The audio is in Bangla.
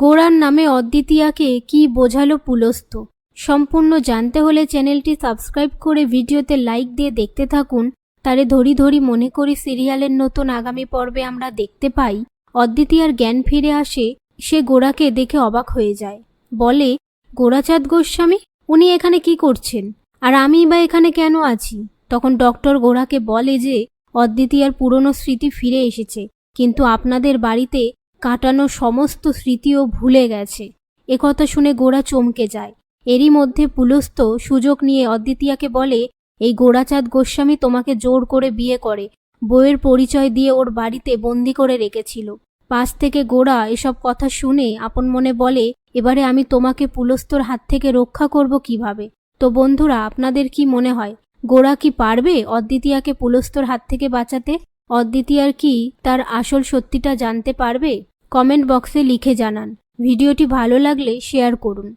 গোরার নামে অদ্বিতীয়াকে কি বোঝালো পুলস্ত্য। সম্পূর্ণ জানতে হলে চ্যানেলটি সাবস্ক্রাইব করে ভিডিওতে লাইক দিয়ে দেখতে থাকুন। তারে ধরি ধরি মনে করি সিরিয়ালের নতুন আগামী পর্বে আমরা দেখতে পাই অদ্বিতীয়ার জ্ঞান ফিরে আসে। সে গোরাকে দেখে অবাক হয়ে যায়, বলে, গোরাচাঁদ গোস্বামী, উনি এখানে কি করছেন, আর আমি বা এখানে কেন আছি? তখন ডক্টর গোরাকে বলে যে অদ্বিতীয়ার পুরনো স্মৃতি ফিরে এসেছে, কিন্তু আপনাদের বাড়িতে কাটানো সমস্ত স্মৃতিও ভুলে গেছে। একথা শুনে গোরা চমকে যায়। এরই মধ্যে পুলস্ত্য সুযোগ নিয়ে অদ্বিতীয়াকে বলে, এই গোরাচাঁদ গোস্বামী তোমাকে জোর করে বিয়ে করে, বইয়ের পরিচয় দিয়ে ওর বাড়িতে বন্দি করে রেখেছিল। পাশ থেকে গোরা এসব কথা শুনে আপন মনে বলে, এবারে আমি তোমাকে পুলস্ত্যর হাত থেকে রক্ষা করব কিভাবে? তো বন্ধুরা, আপনাদের কি মনে হয়, গোরা কি পারবে অদ্বিতীয়াকে পুলস্ত্যর হাত থেকে বাঁচাতে? অদ্বিতীয়ার কি তার আসল সত্যিটা জানতে পারবে? কমেন্ট বক্সে লিখে জানান। ভিডিওটি ভালো লাগলে শেয়ার করুন।